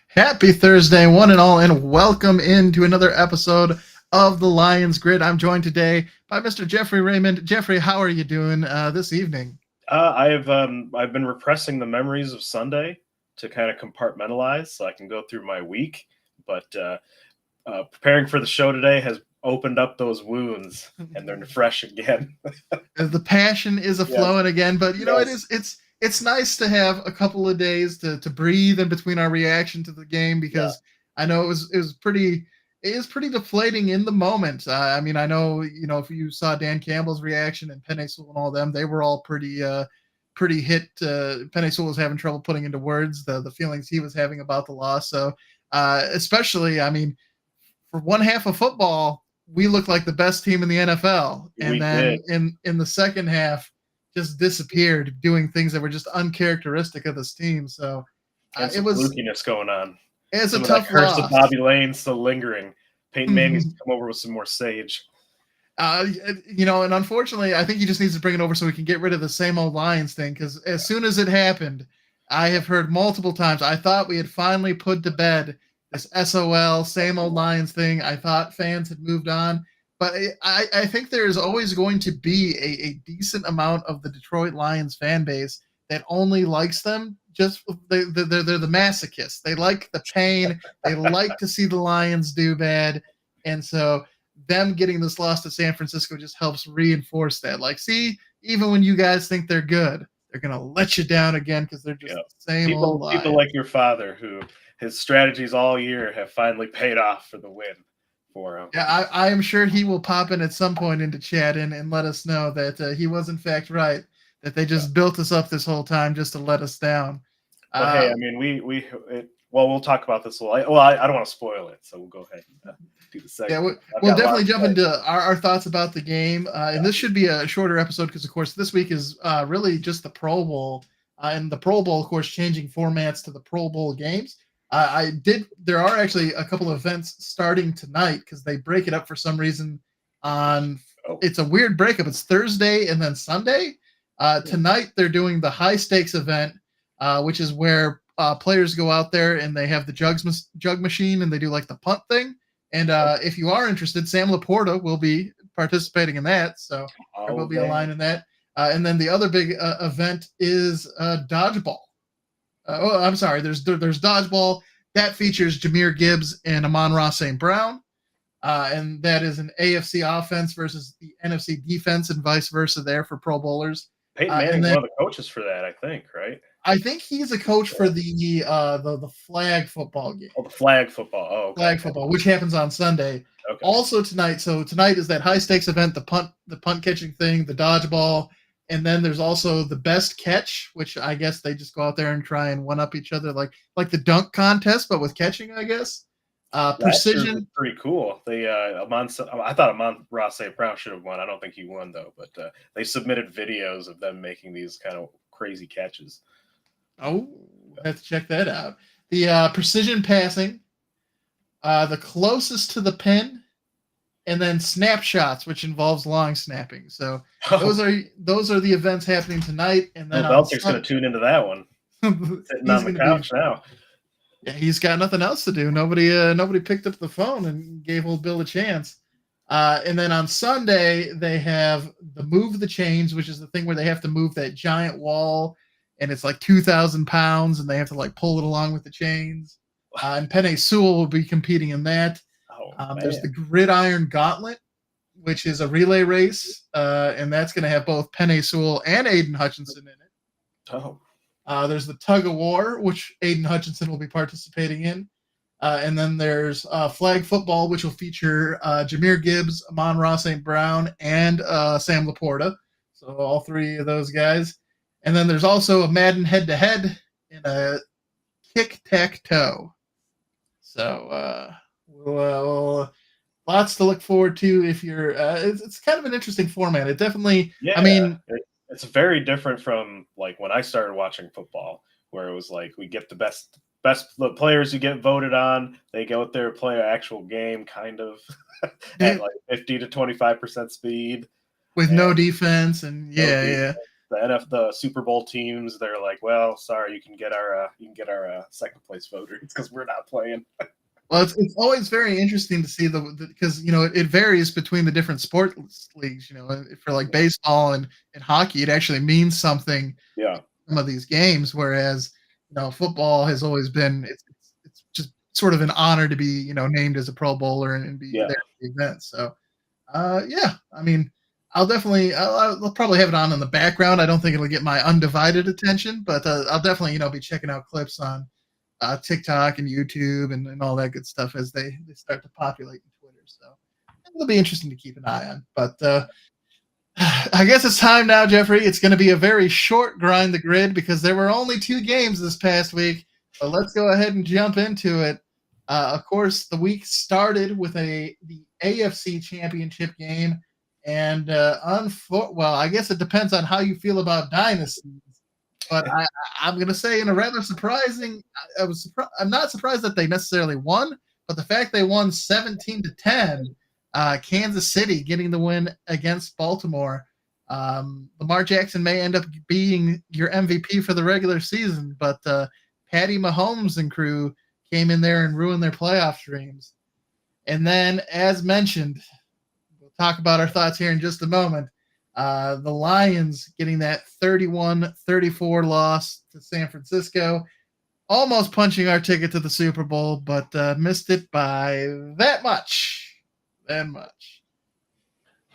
Happy Thursday, one and all, and welcome into another episode of the Lions Grid. I'm joined today by Mr. Jeffrey Raymond. Jeffrey, how are you doing this evening? I've been repressing the memories of Sunday to kind of compartmentalize so I can go through my week. But preparing for the show today has opened up those wounds, and they're fresh again. The passion is flowing again, but Yes. it's nice to have a couple of days to breathe in between our reaction to the game because I know it is pretty deflating in the moment. I mean, I know if you saw Dan Campbell's reaction and Penei Sewell and all them, they were all pretty hit. Penei Sewell was having trouble putting into words the feelings he was having about the loss. So especially, I mean, for one half of football, we looked like the best team in the NFL, and We then did. in the second half, just disappeared, doing things that were just uncharacteristic of this team. So And it some was flukiness going on. it's a Some of that tough curse of loss. Bobby Lane still lingering. Peyton Manning needs to come over with some more sage. And unfortunately, I think he just needs to bring it over so we can get rid of the same old Lions thing. Because as soon as it happened, I have heard multiple times. I thought we had finally put to bed this SOL same old Lions thing. I thought fans had moved on, but I think there is always going to be a decent amount of the Detroit Lions fan base that only likes them. Just they're the masochists. They like the pain. They like to see the Lions do bad, and so them getting this loss to San Francisco just helps reinforce that. Like, see, even when you guys think they're good, they're gonna let you down again because they're just the same old Lions. People like your father, who his strategies all year have finally paid off for the win for him. Yeah, I am sure he will pop in at some point into chat and let us know that he was in fact right, that they just built us up this whole time just to let us down. But hey, I mean, we'll talk about this. I don't want to spoil it, so we'll go ahead and do the second. Yeah, we'll definitely jump into our thoughts about the game, and this should be a shorter episode because, of course, this week is really just the Pro Bowl, and the Pro Bowl, of course, changing formats to the Pro Bowl games. There are actually a couple of events starting tonight because they break it up for some reason. It's a weird breakup. It's Thursday and then Sunday. Tonight they're doing the high stakes event, which is where players go out there and they have the jug machine and they do like the punt thing. And if you are interested, Sam Laporta will be participating in that. So there will be a line in that. And then the other big event is dodgeball. I'm sorry. There's dodgeball that features Jahmyr Gibbs and Amon-Ra St. Brown, and that is an AFC offense versus the NFC defense, and vice versa there for Pro Bowlers. Peyton Manning's one of the coaches for that, I think, right? I think he's a coach for the flag football game. Oh, the flag football. Oh, okay. Flag football, which happens on Sunday. Okay. Also tonight. So tonight is that high stakes event, the punt catching thing, the dodgeball. And then there's also the best catch, which I guess they just go out there and try and one up each other, like the dunk contest, but with catching, I guess. Precision, pretty cool. I thought Amon-Ra St. Brown should have won. I don't think he won though, but they submitted videos of them making these kind of crazy catches. Oh, I have to check that out. The precision passing, the closest to the pin, and then snapshots, which involves long snapping. So those are the events happening tonight. And then Belcher's going to tune into that one. Sitting on the couch now. Yeah, he's got nothing else to do. Nobody picked up the phone and gave old Bill a chance. And then on Sunday they have the Move the Chains, which is the thing where they have to move that giant wall, and it's like 2,000 pounds, and they have to like pull it along with the chains. And Penny Sewell will be competing in that. Oh There's man. the Gridiron Gauntlet, which is a relay race, and that's going to have both Penny Sewell and Aiden Hutchinson in it. Oh. There's the Tug of War, which Aiden Hutchinson will be participating in. And then there's flag football, which will feature Jameer Gibbs, Amon-Ra St. Brown, and Sam Laporta. So all three of those guys. And then there's also a Madden head-to-head and a kick-tack-toe. So lots to look forward to if you're. It's kind of an interesting format. It definitely. Yeah. I mean, it's very different from like when I started watching football, where it was like we get the best players who get voted on. They go out there play an actual game, kind of at like 50 to 25% speed with no defense, and yeah. The Super Bowl teams, they're like, well, sorry, you can get our second place voters because we're not playing. Well, it's always very interesting to see because it varies between the different sports leagues. For like baseball and hockey, it actually means something. Yeah. Some of these games, whereas football has always been it's just sort of an honor to be named as a Pro Bowler and be there at the event. So, yeah, I mean, I'll probably have it on in the background. I don't think it'll get my undivided attention, but I'll definitely be checking out clips on TikTok and YouTube and all that good stuff as they start to populate in Twitter. So it'll be interesting to keep an eye on. But I guess it's time now, Jeffrey. It's going to be a very short grind the grid because there were only 2 games this past week. So let's go ahead and jump into it. Of course, the week started with the AFC Championship game, and I guess it depends on how you feel about dynasties. But I'm going to say in a rather surprising, I'm not surprised that they necessarily won, but the fact they won 17-10, Kansas City getting the win against Baltimore. Lamar Jackson may end up being your MVP for the regular season, but Patty Mahomes and crew came in there and ruined their playoff dreams. And then, as mentioned, we'll talk about our thoughts here in just a moment. The Lions getting that 31-34 loss to San Francisco, almost punching our ticket to the Super Bowl, but missed it by that much.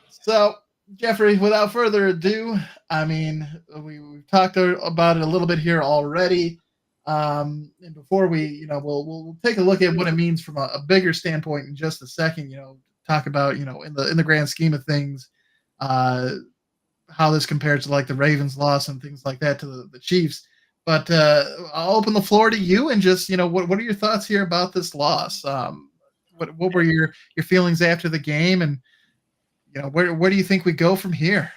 So, Jeffrey, without further ado, I mean, we've talked about it a little bit here already. And before we'll take a look at what it means from a bigger standpoint in just a second. Talk about in the grand scheme of things, how this compares to like the Ravens loss and things like that to the Chiefs. But I'll open the floor to you and just what are your thoughts here about this loss? What were your feelings after the game, and where do you think we go from here?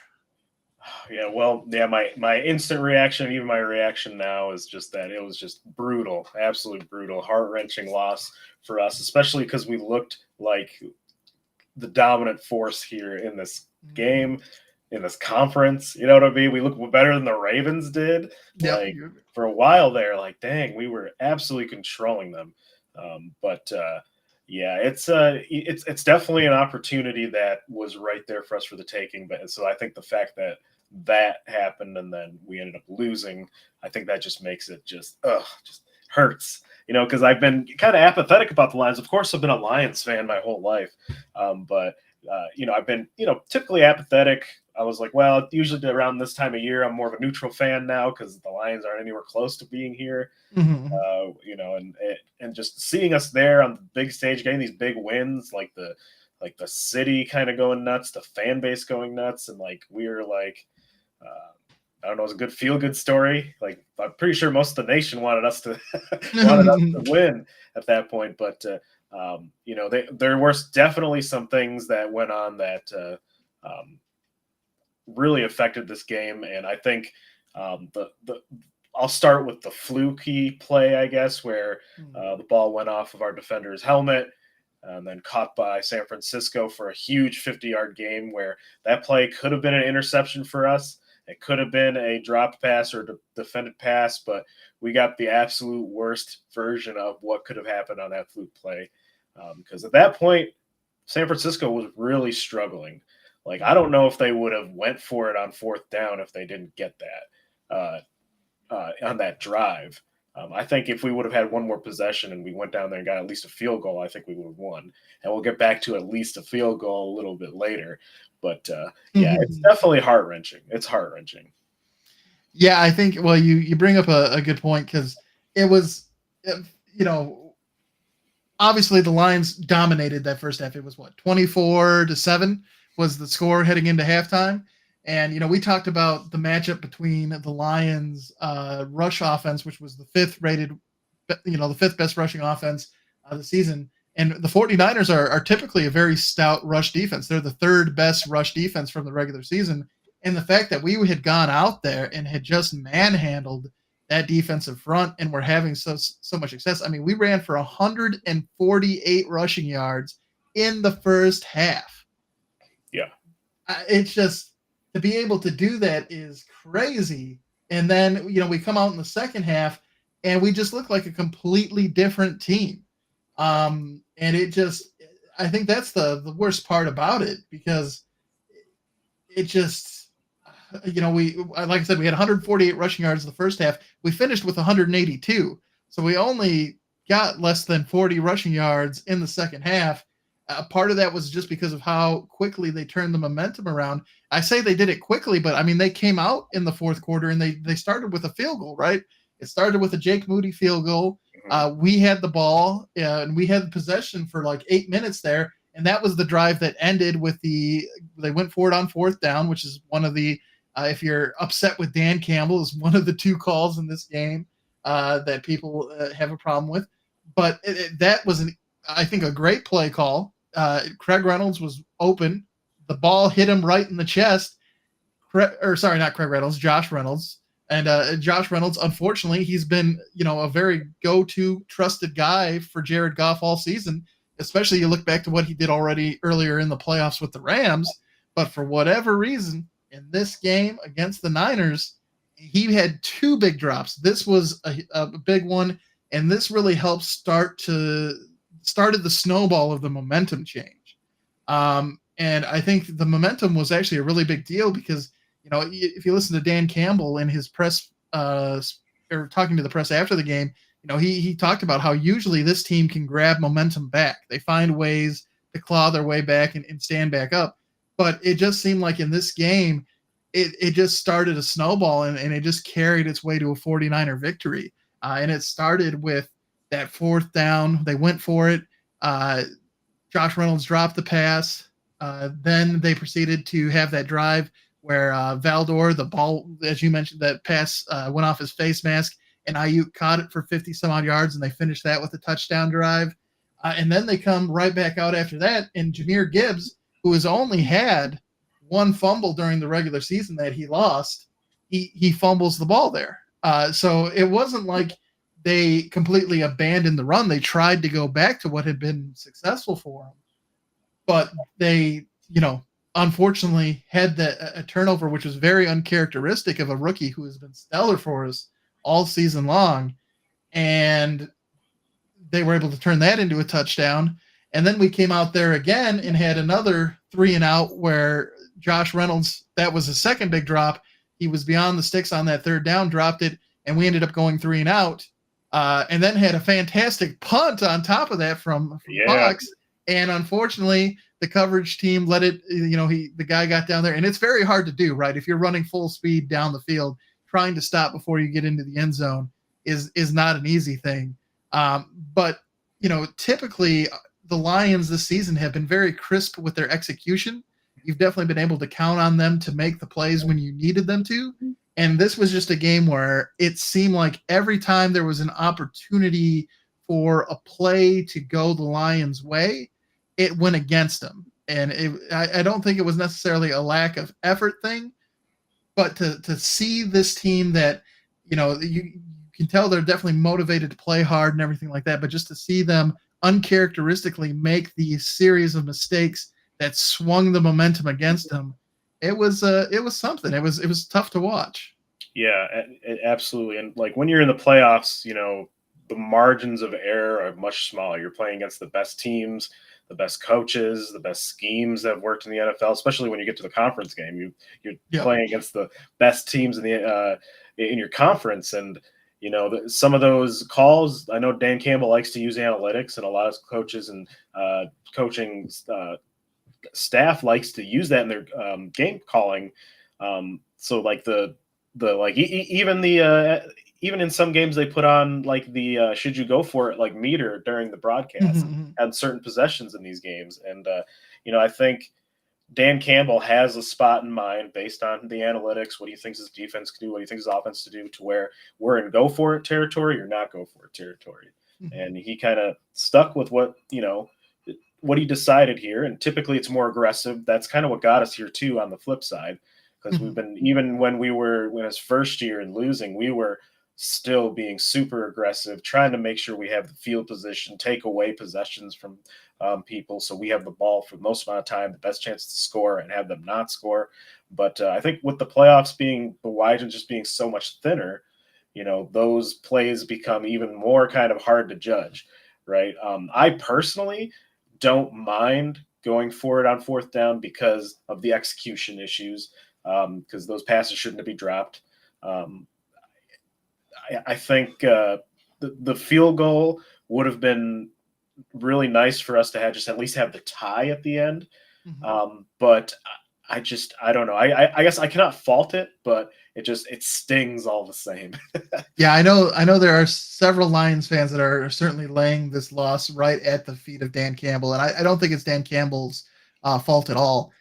Yeah, well, yeah, my instant reaction, even my reaction now, is just that it was just brutal, absolutely brutal, heart-wrenching loss for us, especially because we looked like the dominant force here in this game, in this conference. You know what I mean? We look better than the Ravens did. Yep. Like for a while there, like dang, we were absolutely controlling them. Yeah, it's definitely an opportunity that was right there for us for the taking. But so I think the fact that happened and then we ended up losing, I think that just makes it just hurts. Because I've been kind of apathetic about the Lions. Of course, I've been a Lions fan my whole life, but I've been typically apathetic. I was like, well, usually around this time of year, I'm more of a neutral fan now because the Lions aren't anywhere close to being here. Mm-hmm. And just seeing us there on the big stage, getting these big wins, like the city kind of going nuts, the fan base going nuts, and like we were like, I don't know, it was a good feel-good story. Like I'm pretty sure most of the nation wanted us to win at that point, but there were definitely some things that went on that really affected this game, and I think I'll start with the fluky play, I guess, where the ball went off of our defender's helmet and then caught by San Francisco for a huge 50-yard game where that play could have been an interception for us. It could have been a drop pass or defended pass, but we got the absolute worst version of what could have happened on that fluke play. Because at that point, San Francisco was really struggling. Like, I don't know if they would have went for it on fourth down if they didn't get that on that drive. I think if we would have had one more possession and we went down there and got at least a field goal, I think we would have won. And we'll get back to at least a field goal a little bit later. But yeah, it's definitely heart-wrenching. It's heart-wrenching. Yeah, I think, well, you bring up a good point, because it was, obviously the Lions dominated that first half. It was 24-7 was the score heading into halftime. And, we talked about the matchup between the Lions rush offense, which was the fifth best rushing offense of the season. And the 49ers are typically a very stout rush defense. They're the third best rush defense from the regular season. And the fact that we had gone out there and had just manhandled that defensive front and were having so much success. I mean, we ran for 148 rushing yards in the first half. Yeah. It's just, to be able to do that is crazy. And then, we come out in the second half and we just look like a completely different team. And it just, I think that's the worst part about it, because it just, we, like I said, we had 148 rushing yards in the first half. We finished with 182. So we only got less than 40 rushing yards in the second half. Part of that was just because of how quickly they turned the momentum around. I say they did it quickly, but I mean, they came out in the fourth quarter and they started with a field goal, right? It started with a Jake Moody field goal. We had the ball and we had possession for like 8 minutes there. And that was the drive that ended with they went for it on fourth down, which is one of the, if you're upset with Dan Campbell, is one of the two calls in this game that people have a problem with. But that was, I think, a great play call. Craig Reynolds was open. The ball hit him right in the chest. Not Craig Reynolds, Josh Reynolds. And Josh Reynolds, unfortunately, he's been, a very go-to trusted guy for Jared Goff all season, especially you look back to what he did already earlier in the playoffs with the Rams. But for whatever reason, in this game against the Niners, he had two big drops. This was a big one, and this really helped started the snowball of the momentum change. And I think the momentum was actually a really big deal because, if you listen to Dan Campbell in his press or talking to the press after the game, he talked about how usually this team can grab momentum back. They find ways to claw their way back and stand back up. But it just seemed like in this game, it just started a snowball and it just carried its way to a 49er victory. And it started with that fourth down. They went for it. Josh Reynolds dropped the pass. Then they proceeded to have that drive where Valdor, the ball, as you mentioned, that pass went off his face mask, and Ayuk caught it for 50 some odd yards, and they finished that with a touchdown drive. And then they come right back out after that, and Jahmyr Gibbs, who has only had one fumble during the regular season that he lost, he fumbles the ball there. So it wasn't like they completely abandoned the run. They tried to go back to what had been successful for them. But they, unfortunately had a turnover, which was very uncharacteristic of a rookie who has been stellar for us all season long. And they were able to turn that into a touchdown. And then we came out there again and had another 3-and-out where Josh Reynolds, that was his second big drop. He was beyond the sticks on that third down, dropped it, and we ended up going 3-and-out. And then had a fantastic punt on top of that from Fox. And unfortunately, the coverage team let it, the guy got down there. And it's very hard to do, right? If you're running full speed down the field, trying to stop before you get into the end zone is not an easy thing. But, typically the Lions this season have been very crisp with their execution. You've definitely been able to count on them to make the plays when you needed them to. And this was just a game where it seemed like every time there was an opportunity for a play to go the Lions' way, it went against them. And I don't think it was necessarily a lack of effort thing, but to see this team that, you can tell they're definitely motivated to play hard and everything like that, but just to see them uncharacteristically make these series of mistakes that swung the momentum against them, it was something. It was tough to watch. Yeah, absolutely. And like when you're in the playoffs, the margins of error are much smaller. You're playing against the best teams, the best coaches, the best schemes that have worked in the NFL. Especially when you get to the conference game, you're Yeah. playing against the best teams in your conference. And some of those calls. I know Dan Campbell likes to use analytics, and a lot of coaches and coaching staff likes to use that in their game calling. So like even in some games they put on like the should you go for it like meter during the broadcast at certain possessions in these games. And I think Dan Campbell has a spot in mind based on the analytics, what he thinks his defense can do, what he thinks his offense to do, to where we're in go for it territory or not go for it territory. And he kind of stuck with what he decided here. And typically it's more aggressive. That's kind of what got us here too on the flip side. Because we've been, even when his first year and losing, we were still being super aggressive, trying to make sure we have the field position, take away possessions from people, so we have the ball for the most amount of time, the best chance to score, and have them not score. But I think with the playoffs being the margin just being so much thinner, those plays become even more kind of hard to judge, right? I personally don't mind going for it on fourth down because of the execution issues. Because those passes shouldn't be dropped. I think the field goal would have been really nice for us to have at least have the tie at the end. But I don't know. I guess I cannot fault it, but it stings all the same. Yeah, I know there are several Lions fans that are certainly laying this loss right at the feet of Dan Campbell, and I don't think it's Dan Campbell's fault at all.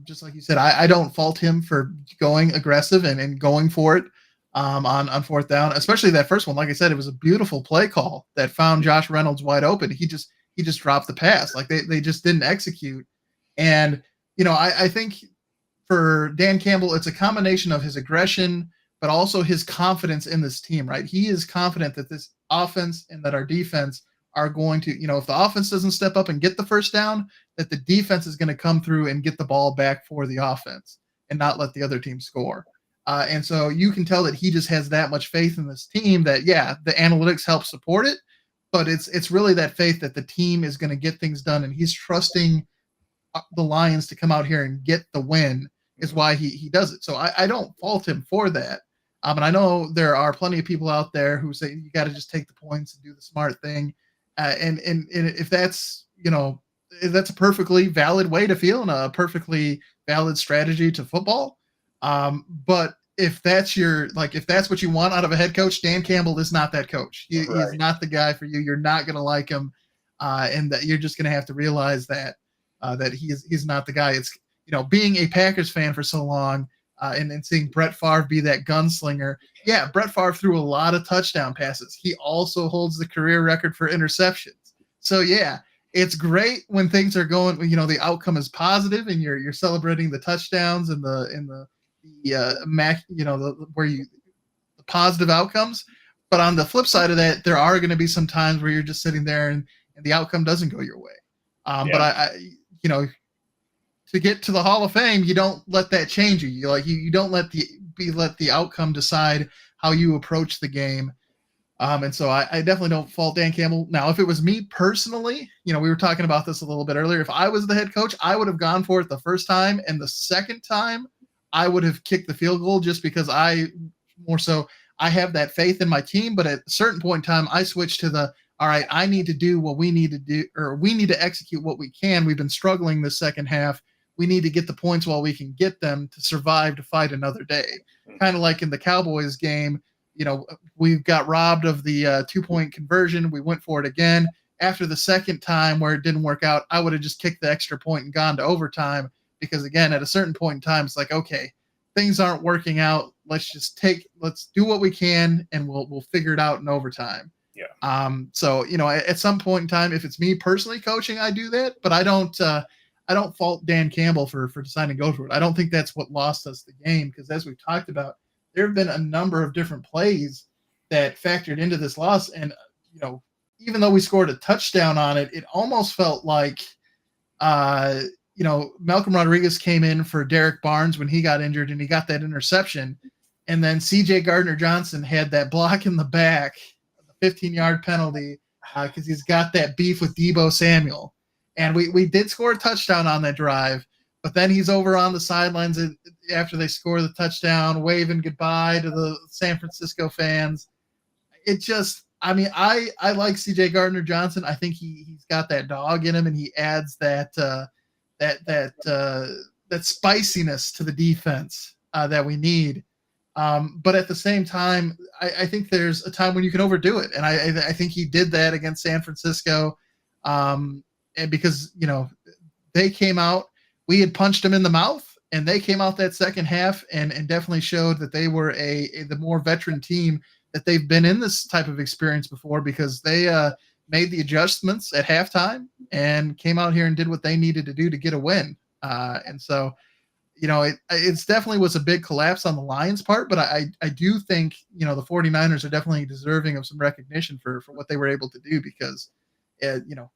Just like you said, I don't fault him for going aggressive and going for it on fourth down, especially that first one. Like I said, it was a beautiful play call that found Josh Reynolds wide open. He just dropped the pass. Like they just didn't execute. And I think for Dan Campbell, it's a combination of his aggression, but also his confidence in this team, right? He is confident that this offense and that our defense are going to, if the offense doesn't step up and get the first down, that the defense is going to come through and get the ball back for the offense and not let the other team score. And so you can tell that he just has that much faith in this team that, yeah, the analytics help support it, but it's really that faith that the team is going to get things done, and he's trusting the Lions to come out here and get the win is why he does it. So I don't fault him for that. And I know there are plenty of people out there who say you got to just take the points and do the smart thing. And if that's, that's a perfectly valid way to feel and a perfectly valid strategy to football. But if that's if that's what you want out of a head coach, Dan Campbell is not that coach. He's not the guy for you. You're not going to like him. And that you're just going to have to realize that he's not the guy. It's, being a Packers fan for so long and seeing Brett Favre be that gunslinger. Yeah, Brett Favre threw a lot of touchdown passes. He also holds the career record for interceptions. So yeah, it's great when things are going, the outcome is positive and you're celebrating the touchdowns and the positive outcomes. But on the flip side of that, there are going to be some times where you're just sitting there and the outcome doesn't go your way. But I to get to the Hall of Fame, you don't let that change you. You don't let the outcome decide how you approach the game. And so I definitely don't fault Dan Campbell. Now, if it was me personally, we were talking about this a little bit earlier. If I was the head coach, I would have gone for it the first time, and the second time I would have kicked the field goal just because I have that faith in my team. But at a certain point in time, I switched to all right, I need to do what we need to do, or we need to execute what we can. We've been struggling the second half. We need to get the points while we can get them to survive to fight another day. Kind of like in the Cowboys game, we got robbed of the 2-point conversion. We went for it again. After the second time where it didn't work out, I would have just kicked the extra point and gone to overtime because, again, at a certain point in time, it's like, okay, things aren't working out. Let's do what we can, and we'll figure it out in overtime. Yeah. So, at some point in time, if it's me personally coaching, I do that, but I don't fault Dan Campbell for deciding to go for it. I don't think that's what lost us the game because, as we've talked about, there have been a number of different plays that factored into this loss. And, even though we scored a touchdown on it, it almost felt like, Malcolm Rodriguez came in for Derek Barnes when he got injured and he got that interception. And then CJ Gardner-Johnson had that block in the back, the 15-yard penalty, because he's got that beef with Deebo Samuel. And we did score a touchdown on that drive, but then he's over on the sidelines after they score the touchdown, waving goodbye to the San Francisco fans. It just, I like CJ Gardner-Johnson. I think he's got that dog in him, and he adds that spiciness to the defense that we need. But at the same time, I think there's a time when you can overdo it, and I think he did that against San Francisco. And because they came out, we had punched them in the mouth, and they came out that second half and definitely showed that they were the more veteran team, that they've been in this type of experience before, because they made the adjustments at halftime and came out here and did what they needed to do to get a win. And so, it's definitely was a big collapse on the Lions' part, but I do think, the 49ers are definitely deserving of some recognition for what they were able to do, because,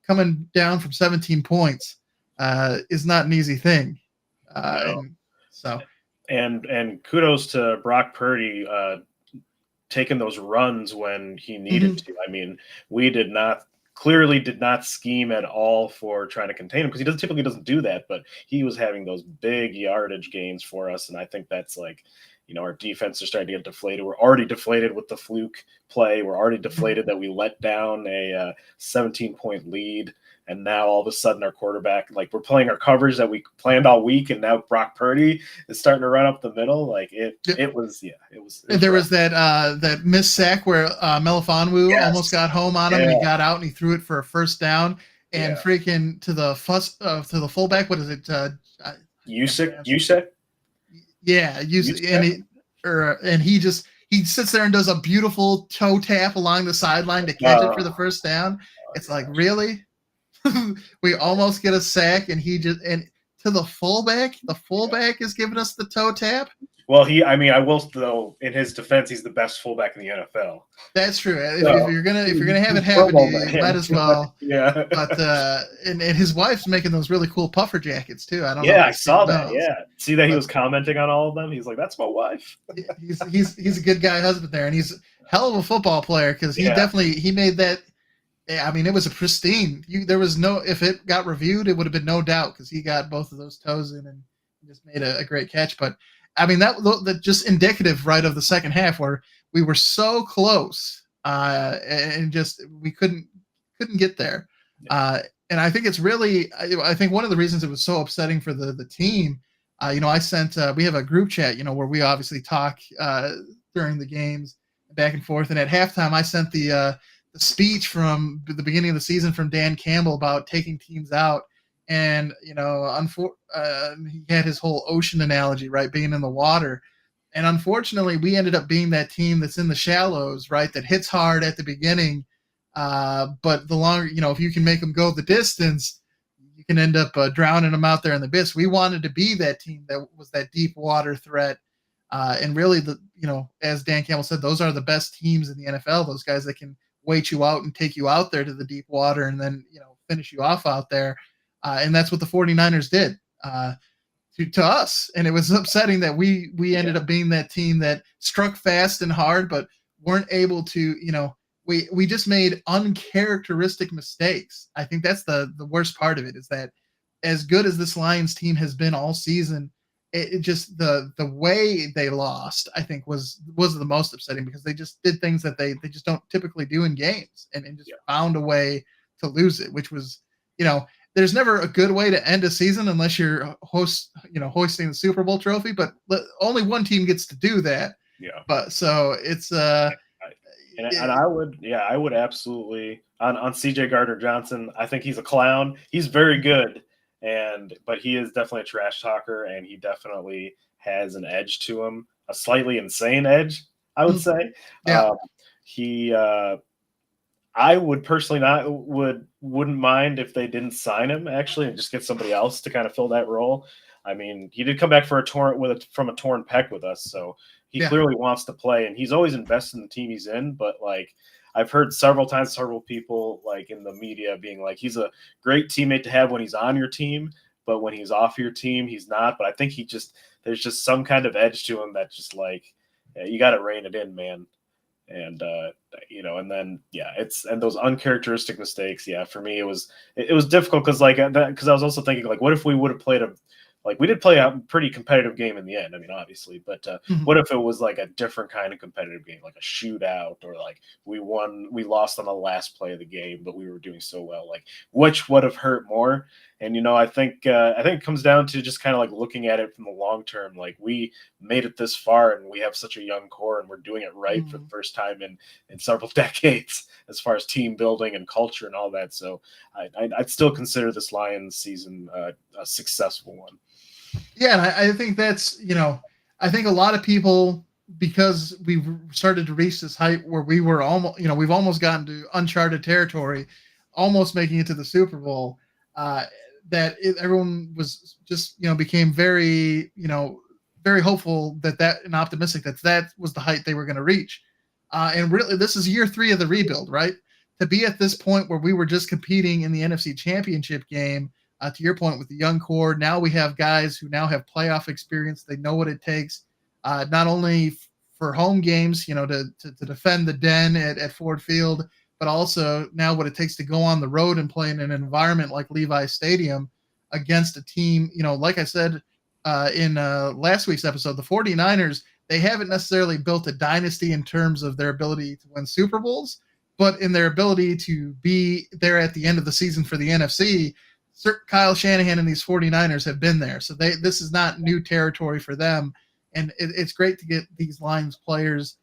coming down from 17 points is not an easy thing. No. And kudos to Brock Purdy taking those runs when he needed to. I mean, we clearly did not scheme at all for trying to contain him, because he typically doesn't do that, but he was having those big yardage gains for us. And I think that's our defense is starting to get deflated. We're already deflated with the fluke play. We're already deflated that we let down a 17-point lead. And now all of a sudden our quarterback, we're playing our coverage that we planned all week, and now Brock Purdy is starting to run up the middle. It was. And there was that missed sack where Melifonwu almost got home on him, and he got out and he threw it for a first down, and freaking to the fullback. What is it? Usyk. Yeah, and he sits there and does a beautiful toe tap along the sideline to catch it for the first down. It's like, really? We almost get a sack, and to the fullback is giving us the toe tap. Well, I will, though, in his defense, he's the best fullback in the NFL. That's true. If you're gonna have it happen, you might as well. Yeah. But and his wife's making those really cool puffer jackets too. I don't know. Yeah, I saw that. Yeah, see that he was commenting on all of them. He's like, "That's my wife." he's a good guy husband there, and he's a hell of a football player, because he made that. It was a pristine. There was no, if it got reviewed, it would have been no doubt, because he got both of those toes in and just made a great catch. But that just indicative, right, of the second half, where we were so close and just we couldn't get there. And I think it's really, I think one of the reasons it was so upsetting for the team, I sent, we have a group chat, where we obviously talk during the games back and forth. And at halftime, I sent the speech from the beginning of the season from Dan Campbell about taking teams out. And, he had his whole ocean analogy, right, being in the water. And unfortunately, we ended up being that team that's in the shallows, right, that hits hard at the beginning. But the longer, if you can make them go the distance, you can end up drowning them out there in the abyss. We wanted to be that team that was that deep water threat. And really, as Dan Campbell said, those are the best teams in the NFL, those guys that can wait you out and take you out there to the deep water and then, finish you off out there. And that's what the 49ers did to us. And it was upsetting that we ended up being that team that struck fast and hard, but weren't able to, we just made uncharacteristic mistakes. I think that's the worst part of it, is that as good as this Lions team has been all season, it just the way they lost, I think, was the most upsetting, because they just did things that they just don't typically do in games, and just found a way to lose it, which was, there's never a good way to end a season unless you're hoisting the Super Bowl trophy, but only one team gets to do that. Yeah. But so it's and I would absolutely on CJ Gardner-Johnson. I think he's a clown. He's very good. But he is definitely a trash talker, and he definitely has an edge to him, a slightly insane edge, I would say. Yeah. I would personally wouldn't mind if they didn't sign him, actually, and just get somebody else to kind of fill that role. I mean, he did come back from a torn pec with us, so he clearly wants to play, and he's always invested in the team he's in. But I've heard several people in the media being like, he's a great teammate to have when he's on your team, but when he's off your team, he's not. But I think there's just some kind of edge to him that just like, yeah, you got to rein it in, man. And and then and those uncharacteristic mistakes. Yeah, for me it was difficult because I was also thinking like, what if we would have played we did play a pretty competitive game in the end. I mean, obviously, but what if it was like a different kind of competitive game, like a shootout, or like we lost on the last play of the game, but we were doing so well? Like, which would have hurt more? And I think it comes down to just kind of like looking at it from the long term. Like, we made it this far, and we have such a young core, and we're doing it right for the first time in several decades, as far as team building and culture and all that. So I'd still consider this Lions season a successful one. Yeah, and I think that's, I think a lot of people, because we've started to reach this height where we were almost, we've almost gotten to uncharted territory, almost making it to the Super Bowl, everyone was just, became very, very hopeful and optimistic that was the height they were going to reach. And really, this is year 3 of the rebuild, right? To be at this point where we were just competing in the NFC Championship game, to your point with the young core, now we have guys who now have playoff experience. They know what it takes, not only for home games, to defend the Den at Ford Field, but also now what it takes to go on the road and play in an environment like Levi Stadium against a team, like I said in last week's episode, the 49ers, they haven't necessarily built a dynasty in terms of their ability to win Super Bowls, but in their ability to be there at the end of the season for the NFC. Kyle Shanahan and these 49ers have been there. So this is not new territory for them. And it's great to get these Lions players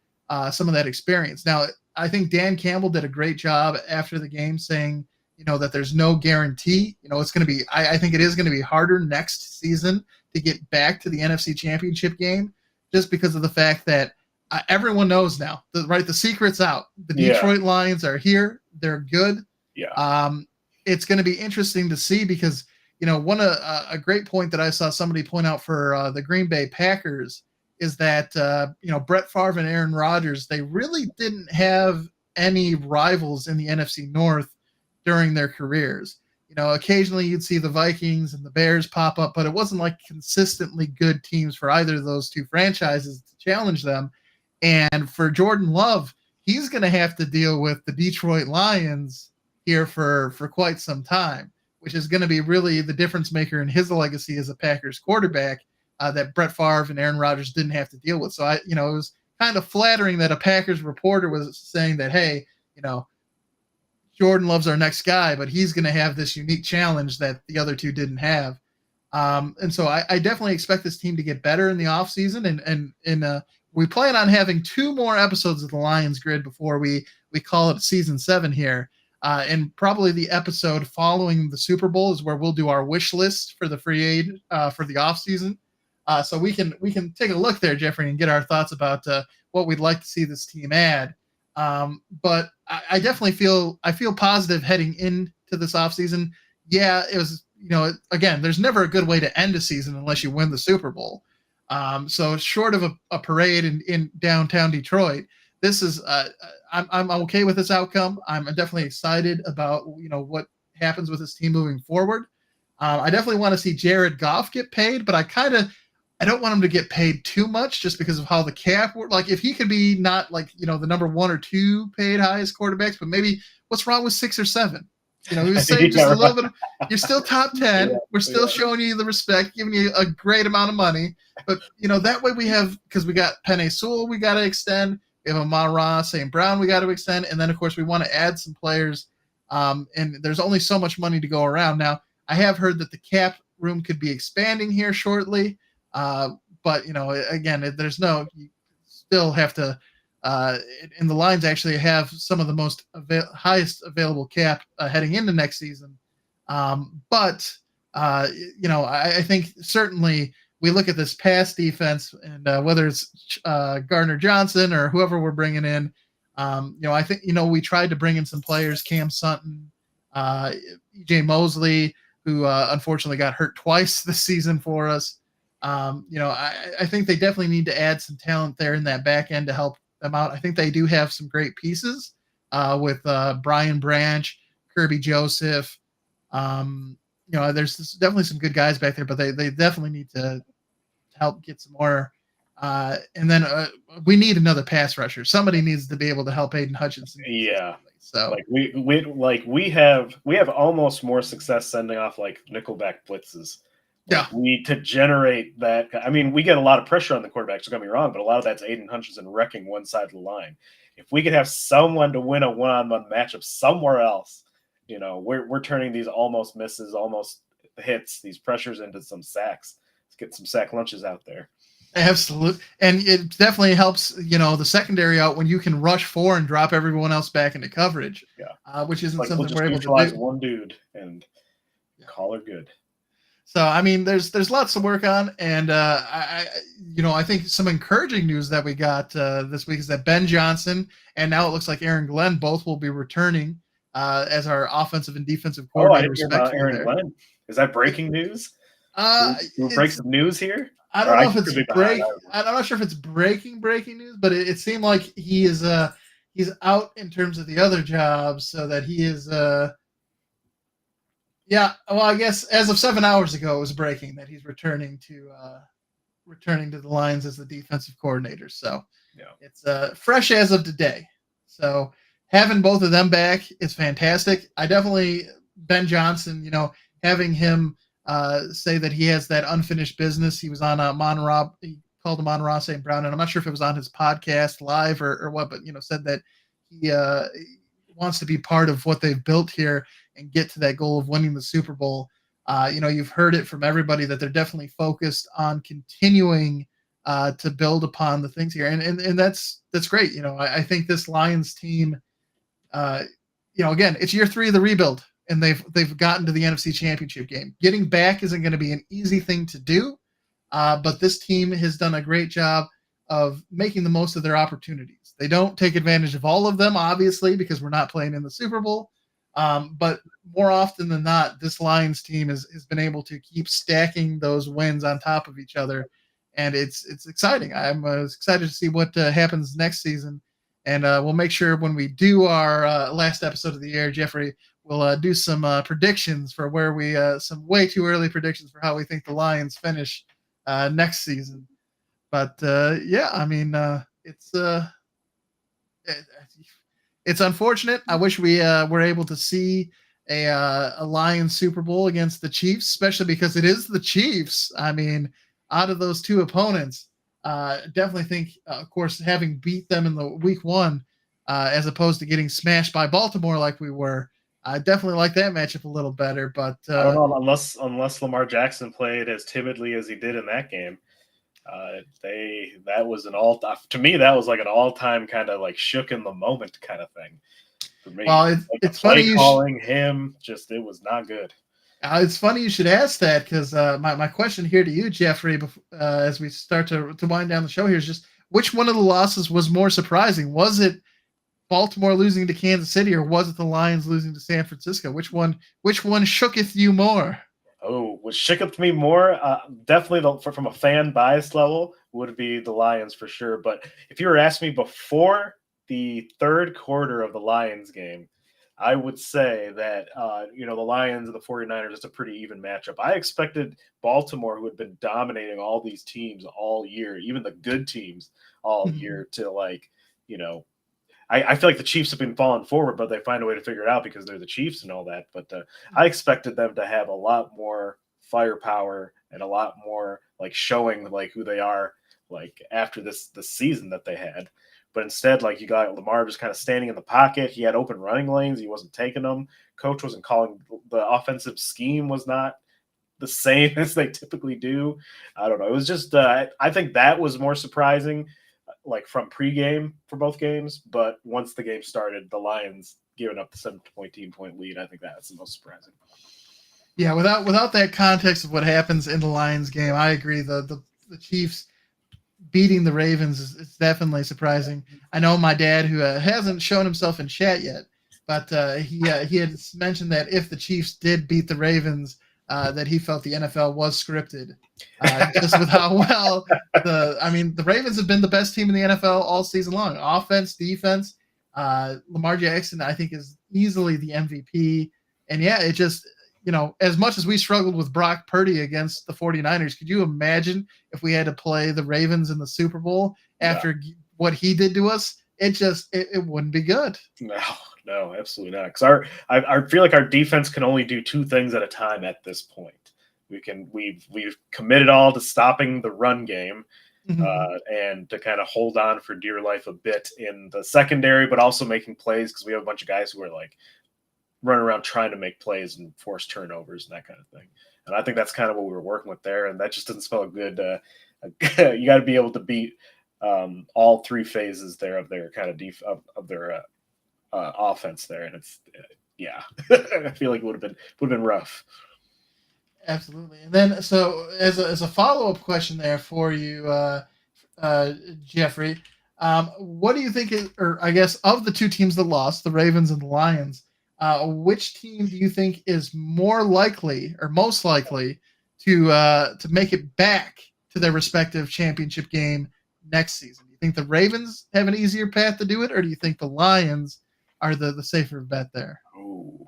some of that experience. Now, I think Dan Campbell did a great job after the game saying, that there's no guarantee. It's going to be, I think it is going to be harder next season to get back to the NFC Championship game, just because of the fact that everyone knows now, the secret's out. The Detroit Lions are here. They're good. Yeah. It's going to be interesting to see because, a great point that I saw somebody point out for the Green Bay Packers is that, Brett Favre and Aaron Rodgers, they really didn't have any rivals in the NFC North during their careers. Occasionally you'd see the Vikings and the Bears pop up, but it wasn't like consistently good teams for either of those two franchises to challenge them. And for Jordan Love, he's going to have to deal with the Detroit Lions here for quite some time, which is going to be really the difference maker in his legacy as a Packers quarterback that Brett Favre and Aaron Rodgers didn't have to deal with. So it was kind of flattering that a Packers reporter was saying that, hey, Jordan Love's our next guy, but he's going to have this unique challenge that the other two didn't have. And so I definitely expect this team to get better in the offseason. And we plan on having 2 more episodes of the Lions Grid before we call it season 7 here. And probably the episode following the Super Bowl is where we'll do our wish list for the free aid for the offseason. So we can take a look there, Jeffrey, and get our thoughts about what we'd like to see this team add. But I definitely feel positive heading into this offseason. Yeah, it was, again, there's never a good way to end a season unless you win the Super Bowl. So short of a parade in downtown Detroit, this is I'm okay with this outcome. I'm definitely excited about what happens with this team moving forward. I definitely want to see Jared Goff get paid, but I don't want him to get paid too much just because of how the cap works. Like, if he could be not like the number 1 or 2 paid highest quarterbacks, but maybe what's wrong with 6 or 7? We say just a little bit. You're still top 10. We're still showing you the respect, giving you a great amount of money. But that way because we got Penei Sewell, we got to extend. We have Amon-Ra St. Brown we got to extend. And then, of course, we want to add some players. And there's only so much money to go around. Now, I have heard that the cap room could be expanding here shortly. But, again, you still have to and the Lions actually have some of the most highest available cap heading into next season. But I think certainly we look at this pass defense and whether it's Gardner Johnson or whoever we're bringing in, I think, we tried to bring in some players, Cam Sutton, EJ Mosley, who unfortunately got hurt twice this season for us. I think they definitely need to add some talent there in that back end to help them out. I think they do have some great pieces with Brian Branch, Kirby Joseph, there's definitely some good guys back there, but they definitely need to help get some more. And then we need another pass rusher. Somebody needs to be able to help Aiden Hutchinson. Yeah. So like we have almost more success sending off like nickelback blitzes. We to generate that. I mean, we get a lot of pressure on the quarterback. Don't get me wrong, but a lot of that's Aiden Hutchinson wrecking one side of the line. If we could have someone to win a one-on-one matchup somewhere else, we're turning these almost misses, almost hits, these pressures into some sacks. Let's get some sack lunches out there. Absolutely. And it definitely helps, the secondary out when you can rush 4 and drop everyone else back into coverage. Yeah. Which isn't like something we're able to do. One dude and call her good. So, I mean, there's lots to work on. And, I think some encouraging news that we got this week is that Ben Johnson and now it looks like Aaron Glenn both will be returning as our offensive and defensive coordinator. I didn't hear about Aaron Glenn. Is that breaking news? We'll break some news here? I don't know if it's I'm not sure if it's breaking news, but it seemed like he is he's out in terms of the other jobs, so that he is I guess as of 7 hours ago it was breaking that he's returning to the Lions as the defensive coordinator. So it's fresh as of today. So having both of them back is fantastic. I definitely Ben Johnson, having him say that he has that unfinished business. He was on he called him on Ross St. Brown, and I'm not sure if it was on his podcast live or what, but said that he wants to be part of what they've built here and get to that goal of winning the Super Bowl. You've heard it from everybody that they're definitely focused on continuing to build upon the things here, and that's great. I think this Lions team, again, it's year 3 of the rebuild. And they've gotten to the NFC Championship game. Getting back isn't going to be an easy thing to do, but this team has done a great job of making the most of their opportunities. They don't take advantage of all of them, obviously, because we're not playing in the Super Bowl. But more often than not, this Lions team has been able to keep stacking those wins on top of each other, and it's exciting. I'm excited to see what happens next season, and we'll make sure when we do our last episode of the year, Jeffrey, we'll do some predictions for where we some way too early predictions for how we think the Lions finish next season. But it's unfortunate. I wish we were able to see a Lions Super Bowl against the Chiefs, especially because it is the Chiefs. I mean, out of those two opponents, definitely think, of course, having beat them in the week 1, as opposed to getting smashed by Baltimore like we were. I definitely like that matchup a little better, but I don't know, unless Lamar Jackson played as timidly as he did in that game. That was to me that was like an all-time kind of like shook in the moment kind of thing for me. Well, it's funny calling him it was not good. It's funny you should ask that, because my question here to you, Jeffrey, as we start to wind down the show here, is just which one of the losses was more surprising? Was it Baltimore losing to Kansas City, or was it the Lions losing to San Francisco? Which one shooketh you more? Oh, what shooketh me more? Definitely from a fan bias level would be the Lions for sure. But if you were asking me before the third quarter of the Lions game, I would say that, the Lions and the 49ers, it's a pretty even matchup. I expected Baltimore, who had been dominating all these teams all year, even the good teams all year, to I feel like the Chiefs have been falling forward, but they find a way to figure it out because they're the Chiefs and all that. But I expected them to have a lot more firepower and a lot more like showing like who they are like after the season that they had. But instead, like, you got Lamar just kind of standing in the pocket. He had open running lanes. He wasn't taking them. Coach wasn't calling. The offensive scheme was not the same as they typically do. I don't know. It was just I think that was more surprising, like from pregame for both games. But once the game started, the Lions giving up the 17-point lead, I think that's the most surprising. Yeah, without that context of what happens in the Lions game, I agree. The Chiefs beating the Ravens is definitely surprising. I know my dad, who hasn't shown himself in chat yet, but he had mentioned that if the Chiefs did beat the Ravens, that he felt the NFL was scripted, just with how well the Ravens have been the best team in the NFL all season long. Offense, defense. Lamar Jackson, I think, is easily the MVP. And yeah, it just, as much as we struggled with Brock Purdy against the 49ers, could you imagine if we had to play the Ravens in the Super Bowl after what he did to us? It wouldn't be good. No, absolutely not. Because I feel like our defense can only do two things at a time at this point. We've committed all to stopping the run game, and to kind of hold on for dear life a bit in the secondary, but also making plays because we have a bunch of guys who are like running around trying to make plays and force turnovers and that kind of thing. And I think that's kind of what we were working with there, and that just doesn't spell good. You got to be able to beat all three phases there of their kind of their offense there, and it's I feel like it would have been rough. Absolutely. And then, so as a follow-up question there for you, Jeffrey, what do you think or I guess of the two teams that lost, the Ravens and the Lions, which team do you think is more likely or most likely to make it back to their respective championship game next season? Do you think the Ravens have an easier path to do it, or do you think the Lions are the safer bet there? Ooh.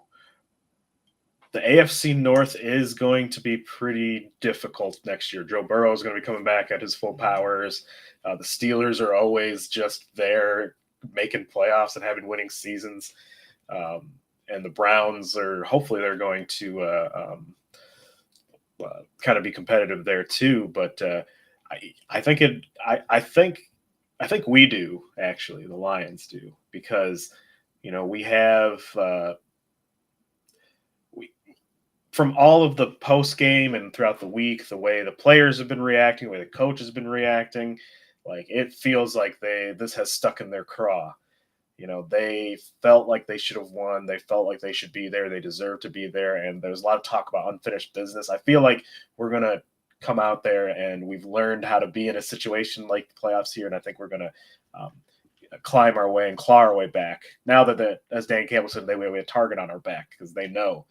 The AFC North is going to be pretty difficult next year. Joe Burrow is going to be coming back at his full powers. The Steelers are always just there making playoffs and having winning seasons. And the Browns hopefully they're going to kind of be competitive there too. But I think we do, actually, the Lions do, because we have from all of the post game and throughout the week, the way the players have been reacting, the way the coach has been reacting, like it feels like this has stuck in their craw. They felt like they should have won. They felt like they should be there. They deserve to be there. And there's a lot of talk about unfinished business. I feel like we're going to come out there and we've learned how to be in a situation like the playoffs here. And I think we're going to climb our way and claw our way back. Now that, as Dan Campbell said, we have a target on our back because they know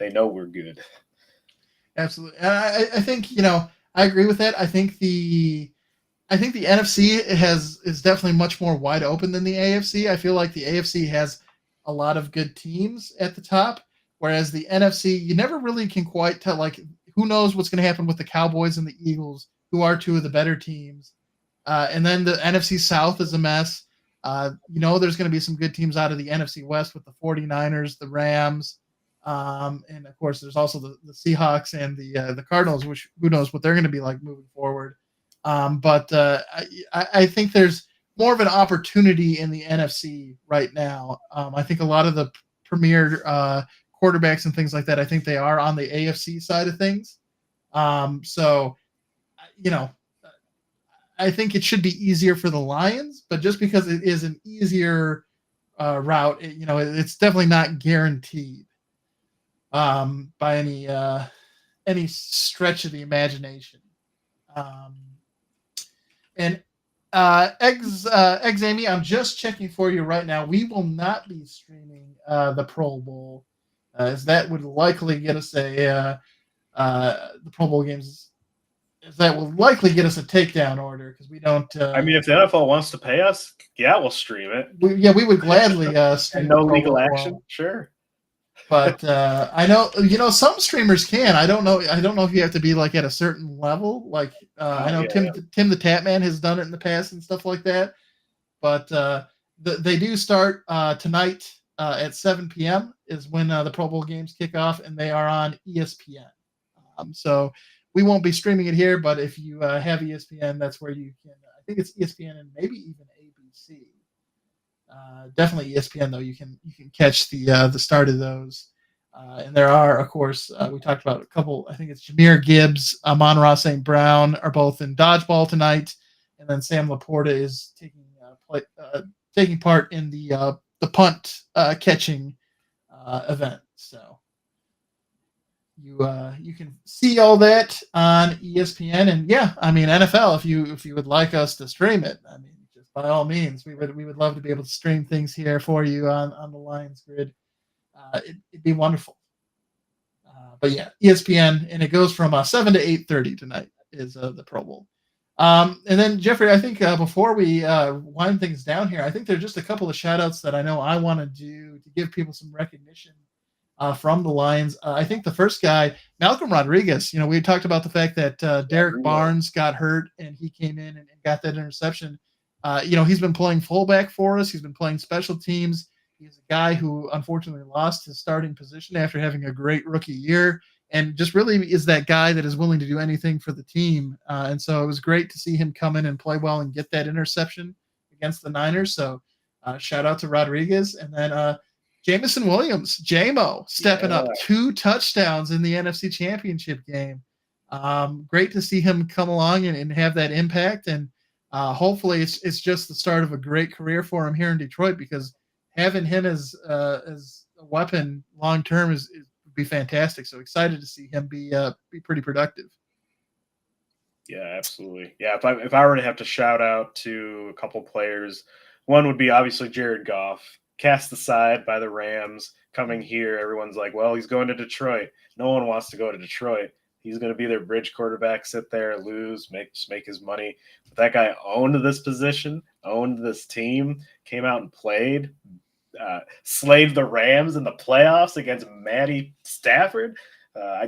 we're good. Absolutely. I think, I agree with that. I think the NFC is definitely much more wide open than the AFC. I feel like the AFC has a lot of good teams at the top, whereas the NFC, you never really can quite tell, like, who knows what's going to happen with the Cowboys and the Eagles, who are two of the better teams. And then the NFC South is a mess. There's going to be some good teams out of the NFC West with the 49ers, the Rams, and of course there's also the Seahawks and the Cardinals, which who knows what they're going to be like moving forward. But I think there's more of an opportunity in the NFC right now. I think a lot of the premier quarterbacks and things like that, I think they are on the AFC side of things. So I think it should be easier for the Lions, but just because it is an easier route, it's definitely not guaranteed by any stretch of the imagination. And Eggs Amy, I'm just checking for you right now. We will not be streaming the Pro Bowl, as that would likely get us the Pro Bowl games. That will likely get us a takedown order because we don't. I mean, if the NFL wants to pay us, we'll stream it. We would gladly stream. And no legal action, sure. But I know some streamers can. I don't know if you have to be like at a certain level. Like I know Tim the Tatman has done it in the past and stuff like that. But they do start tonight at 7 p.m. is when the Pro Bowl games kick off, and they are on ESPN. So we won't be streaming it here, but if you have ESPN, that's where you can. I think it's ESPN and maybe even ABC. Definitely ESPN though. You can catch the start of those, and there are, of course, we talked about a couple. I think it's Jahmyr Gibbs, Amon-Ra St. Brown are both in dodgeball tonight, and then Sam Laporta is taking part in the punt catching event. So you can see all that on ESPN, and NFL. If you would like us to stream it, just by all means, we would love to be able to stream things here for you on the Lions Grid. It'd be wonderful. But yeah, ESPN, and it goes from 7 to 8:30 tonight is the Pro Bowl. And then Jeffrey, I think before we wind things down here, I think there's just a couple of shout outs that I know I want to do to give people some recognition from the Lions. I think the first guy, Malcolm Rodriguez. We talked about the fact that Derek Barnes got hurt and he came in and got that interception. He's been playing fullback for us. He's been playing special teams. He's a guy who unfortunately lost his starting position after having a great rookie year, and just really is that guy that is willing to do anything for the team. And so it was great to see him come in and play well and get that interception against the Niners. So shout out to Rodriguez. And then Jameson Williams, JMO, stepping up 2 touchdowns in the NFC Championship game. Great to see him come along and have that impact. And hopefully it's just the start of a great career for him here in Detroit, because having him as a weapon long term would be fantastic. So excited to see him be pretty productive. Yeah, absolutely. Yeah, if I were to have to shout out to a couple players, one would be obviously Jared Goff, cast aside by the Rams, coming here. Everyone's like, well, he's going to Detroit. No one wants to go to Detroit. He's going to be their bridge quarterback, sit there, lose, make his money. But that guy owned this position, owned this team, came out and played, slayed the Rams in the playoffs against Matty Stafford.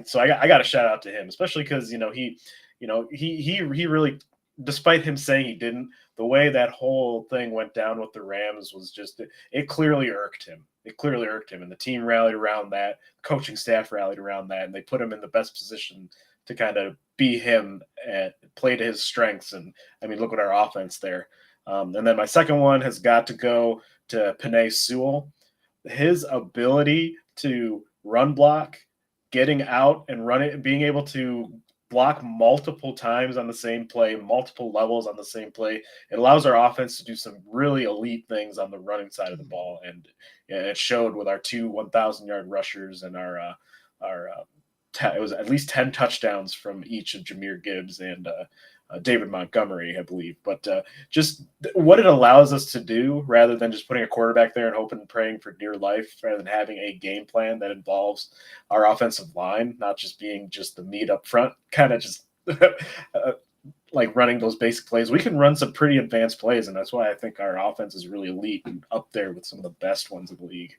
So I got to shout out to him, especially because he really, despite him saying he didn't, the way that whole thing went down with the Rams was just, it clearly irked him. It clearly irked him, and the team rallied around that. Coaching staff rallied around that, and they put him in the best position to kind of be him and play to his strengths. And I mean, look at our offense there. And then my second one has got to go to Penei Sewell. His ability to run block, getting out and run it, being able to block multiple times on the same play, multiple levels on the same play. It allows our offense to do some really elite things on the running side of the ball. And it showed with our 2 1,000-yard rushers and it was at least 10 touchdowns from each of Jahmyr Gibbs and David Montgomery, I believe. But just what it allows us to do, rather than just putting a quarterback there and hoping and praying for dear life, rather than having a game plan that involves our offensive line, not just being just the meat up front, kind of just like running those basic plays. We can run some pretty advanced plays, and that's why I think our offense is really elite and up there with some of the best ones in the league.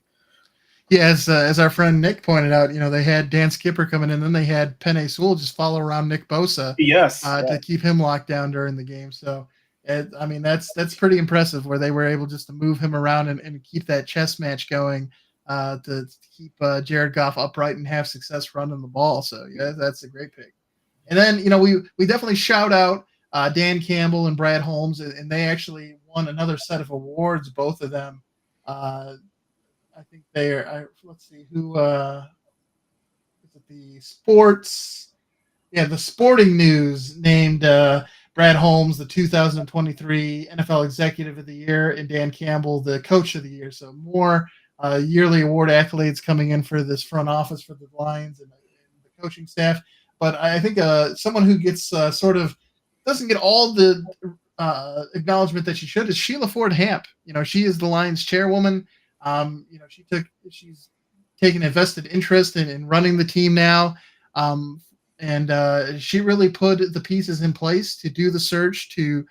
Yeah, as our friend Nick pointed out, they had Dan Skipper coming in, and then they had Penei Sewell just follow around Nick Bosa, to keep him locked down during the game. So, I mean, that's pretty impressive where they were able just to move him around and keep that chess match going to keep Jared Goff upright and have success running the ball. So, yeah, that's a great pick. And then, we definitely shout out Dan Campbell and Brad Holmes, and they actually won another set of awards, both of them. I think they are. Let's see who. Is it the sports? Yeah, the Sporting News named Brad Holmes the 2023 NFL Executive of the Year and Dan Campbell the Coach of the Year. So more yearly award accolades coming in for this front office for the Lions and the coaching staff. But I think someone who gets sort of doesn't get all the acknowledgement that she should is Sheila Ford Hamp. She is the Lions chairwoman. She's taken a vested interest in running the team now. And she really put the pieces in place to do the search, to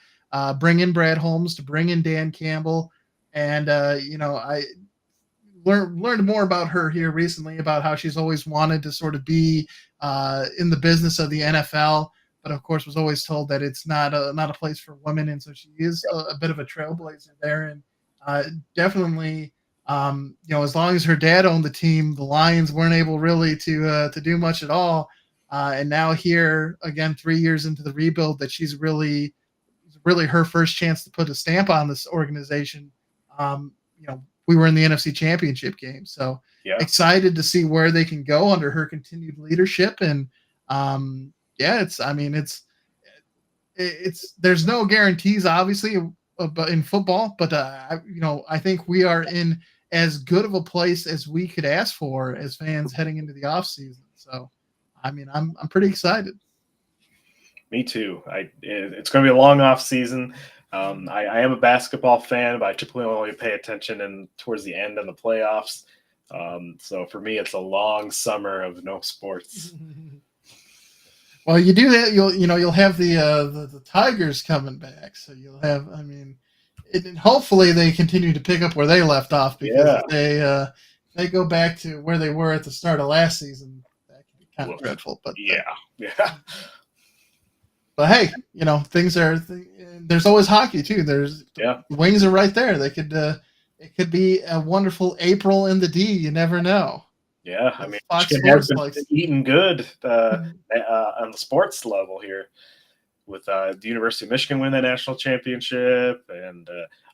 bring in Brad Holmes, to bring in Dan Campbell. And, I learned more about her here recently, about how she's always wanted to sort of be in the business of the NFL, but of course was always told that it's not a place for women. And so she is a bit of a trailblazer there. And definitely, as long as her dad owned the team, the Lions weren't able really to do much at all. And now here again, 3 years into the rebuild, that she's really her first chance to put a stamp on this organization. We were in the NFC Championship game, so excited to see where they can go under her continued leadership. And it's there's no guarantees, obviously, in football, but I think we are in as good of a place as we could ask for as fans heading into the off season. So, I mean, I'm pretty excited. Me too. It's going to be a long off season. I am a basketball fan, but I typically only pay attention towards the end of the playoffs. So for me, it's a long summer of no sports. Well, you do that. You'll have the Tigers coming back, so you'll have. I mean, hopefully they continue to pick up where they left off, because they go back to where they were at the start of last season, that can be kind of Woof. dreadful. Yeah. But hey, things are. There's always hockey too. There's Yeah. the Wings are right there. They could. It could be a wonderful April in the D. You never know. Yeah, I mean, Fox Michigan has Sports been likes. eating good on the sports level here, with the University of Michigan win that national championship, and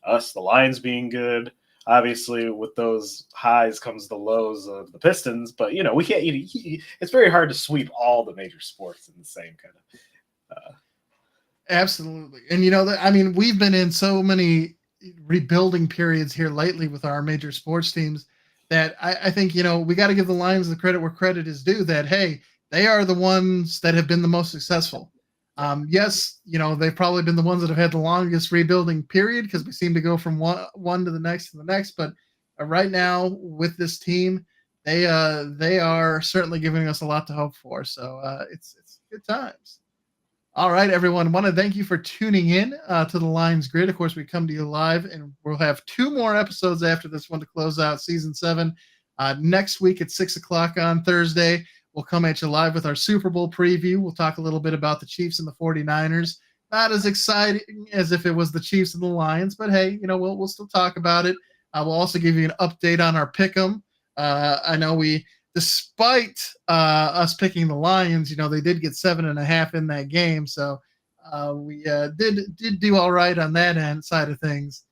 us, the Lions, being good. Obviously, with those highs comes the lows of the Pistons, but we can't. It's very hard to sweep all the major sports in the same kind of. Absolutely, and we've been in so many rebuilding periods here lately with our major sports teams that I think we got to give the Lions the credit where credit is due. That hey, they are the ones that have been the most successful. Yes, they've probably been the ones that have had the longest rebuilding period because we seem to go from one to the next to the next. But right now with this team, they are certainly giving us a lot to hope for. So it's good times. All right, everyone. Want to thank you for tuning in to the Lions Grid. Of course, we come to you live, and we'll have 2 more episodes after this one to close out season 7. Next week at 6:00 on Thursday, we'll come at you live with our Super Bowl preview. We'll talk a little bit about the Chiefs and the 49ers. Not as exciting as if it was the Chiefs and the Lions, but hey, we'll still talk about it. We'll also give you an update on our pick'em. I know despite us picking the Lions, they did get 7.5 in that game, so we did do all right on that end side of things.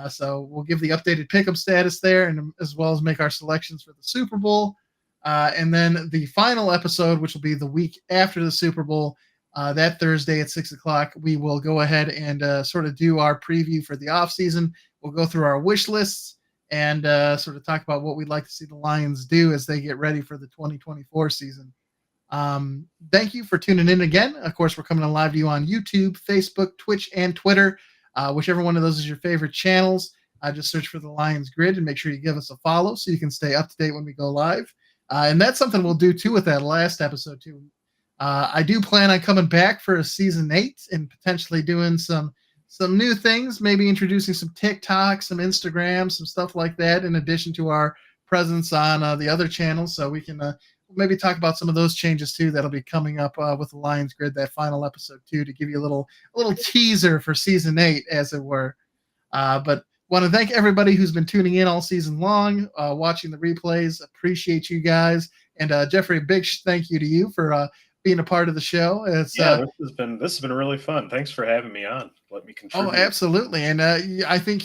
So we'll give the updated pick'em status there, and as well as make our selections for the Super Bowl. And then the final episode, which will be the week after the Super Bowl, that Thursday at 6:00, we will go ahead and sort of do our preview for the offseason. We'll go through our wish lists and sort of talk about what we'd like to see the Lions do as they get ready for the 2024 season. Thank you for tuning in again. Of course, we're coming live to you on YouTube, Facebook, Twitch, and Twitter. Whichever one of those is your favorite channels, just search for the Lions Grid and make sure you give us a follow so you can stay up to date when we go live. And that's something we'll do too with that last episode too. I do plan on coming back for a season 8 and potentially doing some new things, maybe introducing some TikTok, some Instagram, some stuff like that, in addition to our presence on the other channels. So we can maybe talk about some of those changes too that'll be coming up with the Lions Grid, that final episode too, to give you a little teaser for season 8, as it were. But want to thank everybody who's been tuning in all season long, watching the replays. Appreciate you guys. And Jeffrey, a big thank you to you for being a part of the show. This has been really fun. Thanks for having me on. Let me contribute. Oh, absolutely. And I think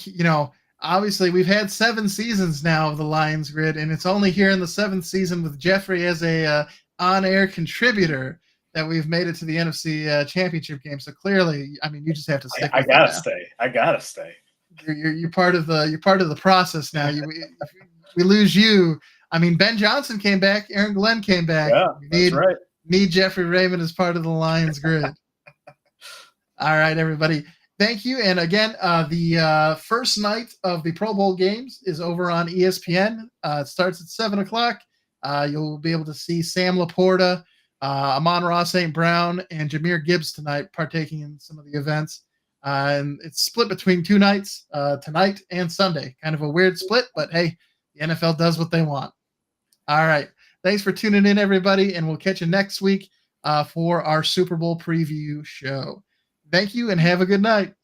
obviously we've had 7 seasons now of the Lions Grid, and it's only here in the 7th season with Jeffrey as a on-air contributor that we've made it to the NFC Championship game. So clearly, you just have to stick. I gotta stay. I gotta stay. You're part of the process now. If we lose you, Ben Johnson came back, Aaron Glenn came back. Yeah, that's right. Need Jeffrey Raymond as part of the Lions Grid. All right, everybody. Thank you. And again, the first night of the Pro Bowl games is over on ESPN. It starts at 7:00. You'll be able to see Sam Laporta, Amon-Ra St. Brown, and Jahmyr Gibbs tonight partaking in some of the events. And it's split between 2 nights, tonight and Sunday. Kind of a weird split, but hey, the NFL does what they want. All right. Thanks for tuning in, everybody, and we'll catch you next week for our Super Bowl preview show. Thank you, and have a good night.